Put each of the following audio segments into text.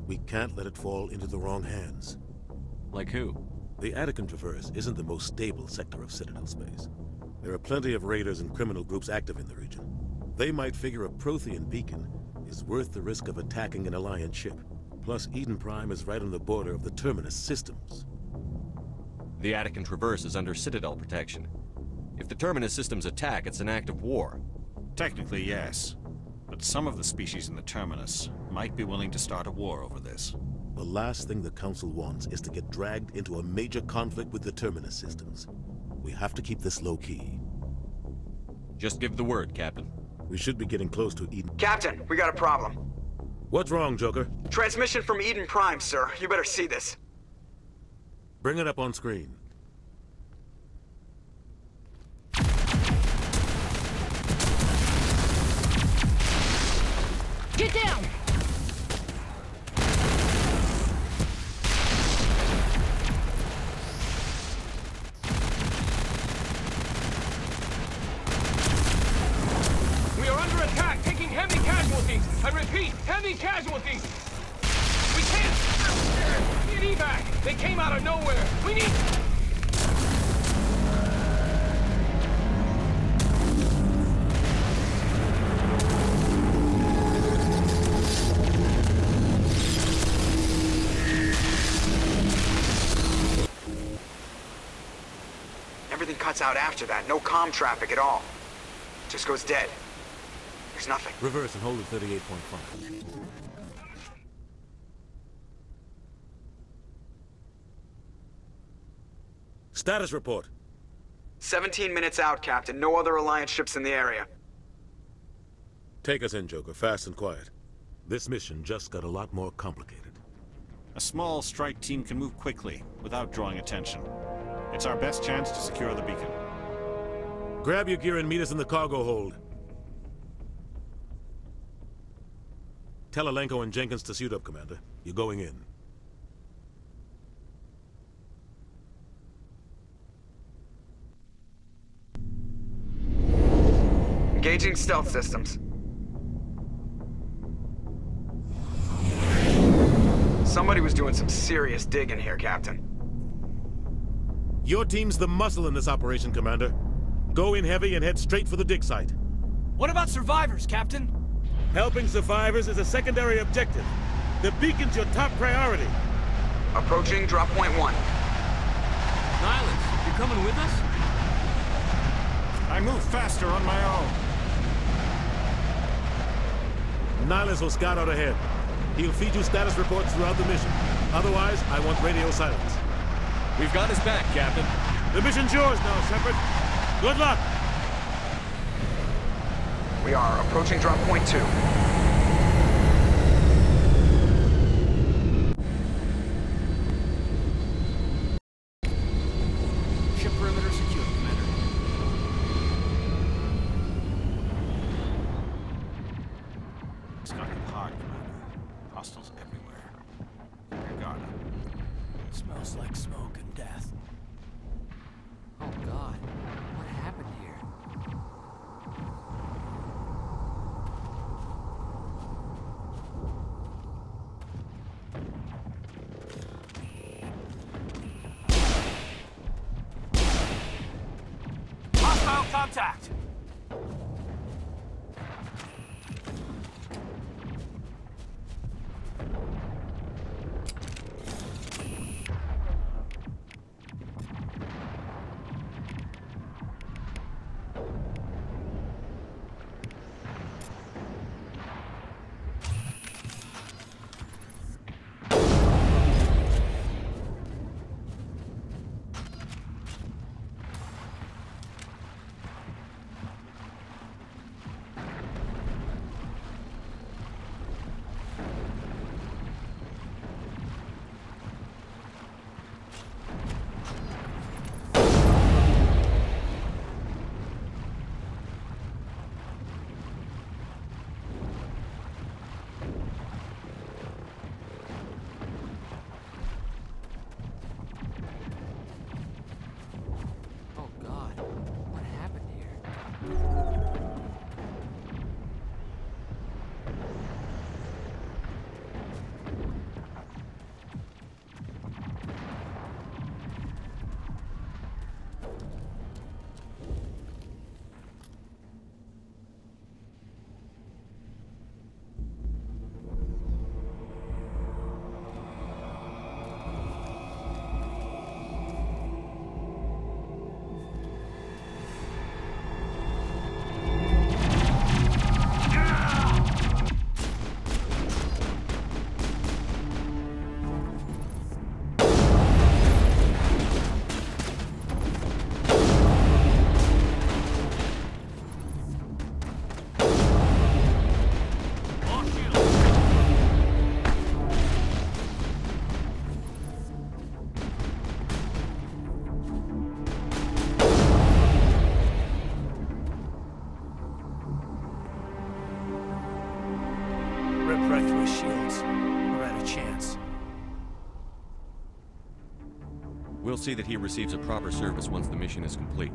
We can't let it fall into the wrong hands. Like who? The Attican Traverse isn't the most stable sector of Citadel space. There are plenty of raiders and criminal groups active in the region. They might figure a Prothean beacon is worth the risk of attacking an Alliance ship. Plus, Eden Prime is right on the border of the Terminus systems. The Attican Traverse is under Citadel protection. If the Terminus systems attack, it's an act of war. Technically, yes. But some of the species in the Terminus might be willing to start a war over this. The last thing the Council wants is to get dragged into a major conflict with the Terminus systems. We have to keep this low-key. Just give the word, Captain. We should be getting close to Eden. Captain, we got a problem. What's wrong, Joker? Transmission from Eden Prime, sir. You better see this. Bring it up on screen. Get down! We are under attack, taking heavy casualties. I repeat, heavy casualties. We can't get evac. They came out of nowhere. We need... Everything cuts out after that. No comm traffic at all. Just goes dead. There's nothing. Reverse and hold at 38.5. Status report. 17 minutes out, Captain. No other Alliance ships in the area. Take us in, Joker, fast and quiet. This mission just got a lot more complicated. A small strike team can move quickly, without drawing attention. It's our best chance to secure the beacon. Grab your gear and meet us in the cargo hold. Tell Alenko and Jenkins to suit up, Commander. You're going in. Engaging stealth systems. Somebody was doing some serious digging here, Captain. Your team's the muscle in this operation, Commander. Go in heavy and head straight for the dig site. What about survivors, Captain? Helping survivors is a secondary objective. The beacon's your top priority. Approaching drop point 1. Nihilus, you coming with us? I move faster on my own. Nihilus will scout out ahead. He'll feed you status reports throughout the mission. Otherwise, I want radio silence. We've got his back, Captain. The mission's yours now, Shepard. Good luck! We are approaching drop point 2. Ship perimeter secure, Commander. It's gonna be hard, Commander. Hostiles everywhere. Your guard up. Smells like smoke and death. Oh God, what happened here? Hostile contact! We'll see that he receives a proper service once the mission is complete.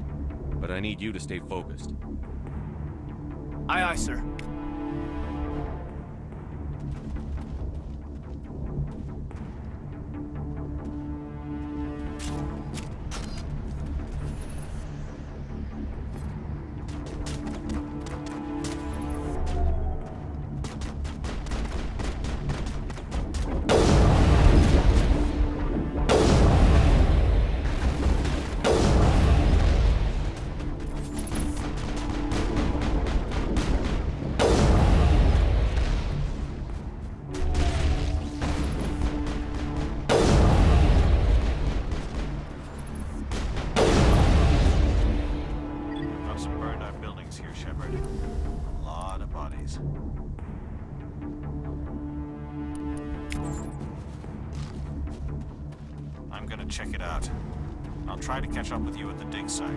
But I need you to stay focused. Aye, aye, sir. I'm gonna check it out. I'll try to catch up with you at the dig site.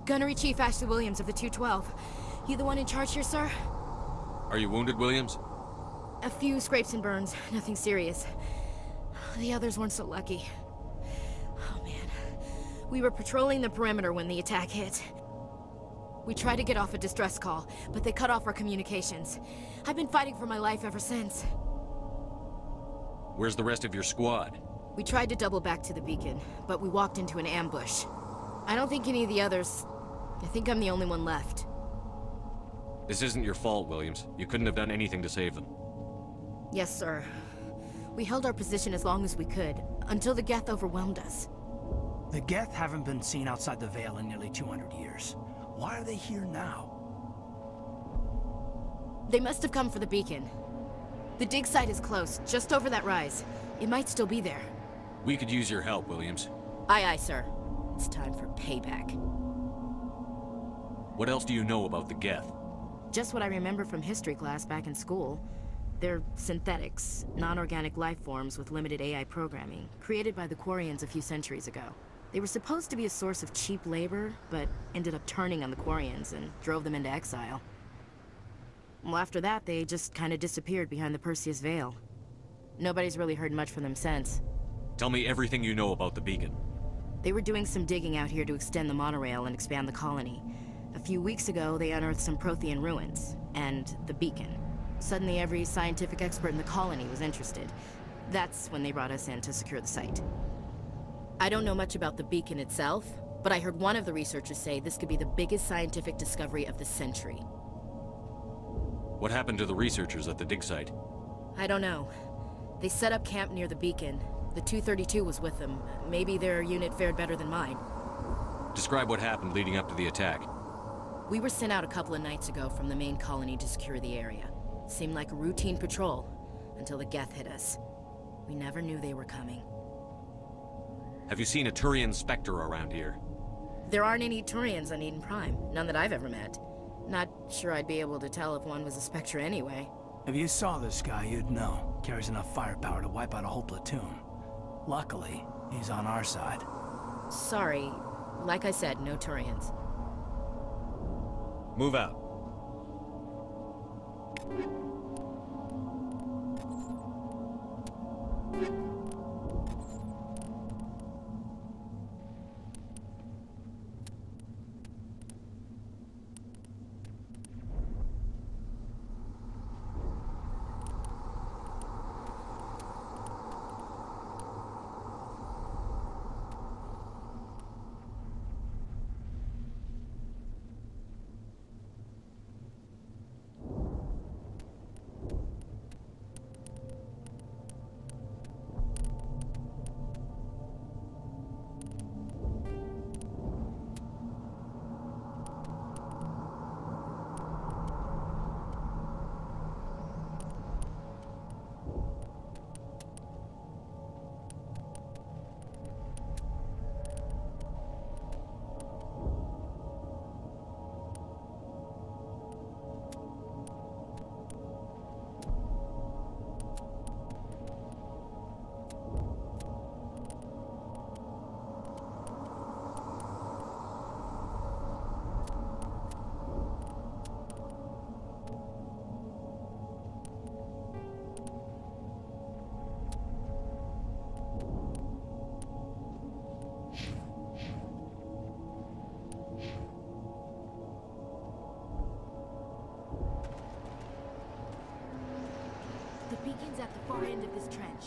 Gunnery Chief Ashley Williams of the 212. You the one in charge here, sir? Are you wounded, Williams? A few scrapes and burns, nothing serious. The others weren't so lucky. Oh man. We were patrolling the perimeter when the attack hit. We tried to get off a distress call, but they cut off our communications. I've been fighting for my life ever since. Where's the rest of your squad? We tried to double back to the beacon, but we walked into an ambush. I don't think any of the others... I think I'm the only one left. This isn't your fault, Williams. You couldn't have done anything to save them. Yes, sir. We held our position as long as we could, until the Geth overwhelmed us. The Geth haven't been seen outside the Veil in nearly 200 years. Why are they here now? They must have come for the beacon. The dig site is close, just over that rise. It might still be there. We could use your help, Williams. Aye, aye, sir. It's time for payback. What else do you know about the Geth? Just what I remember from history class back in school. They're synthetics, non-organic life forms with limited AI programming, created by the Quarians a few centuries ago. They were supposed to be a source of cheap labor, but ended up turning on the Quarians and drove them into exile. Well, after that, they just kind of disappeared behind the Perseus Veil. Nobody's really heard much from them since. Tell me everything you know about the beacon. They were doing some digging out here to extend the monorail and expand the colony. A few weeks ago, they unearthed some Prothean ruins, and the beacon. Suddenly, every scientific expert in the colony was interested. That's when they brought us in to secure the site. I don't know much about the beacon itself, but I heard one of the researchers say this could be the biggest scientific discovery of the century. What happened to the researchers at the dig site? I don't know. They set up camp near the beacon. The 232 was with them. Maybe their unit fared better than mine. Describe what happened leading up to the attack. We were sent out a couple of nights ago from the main colony to secure the area. Seemed like a routine patrol, until the Geth hit us. We never knew they were coming. Have you seen a Turian Spectre around here? There aren't any Turians on Eden Prime. None that I've ever met. Not sure I'd be able to tell if one was a Spectre anyway. If you saw this guy, you'd know. Carries enough firepower to wipe out a whole platoon. Luckily, he's on our side. Sorry. Like I said, no Turians. Move out. The beacon's at the far end of this trench.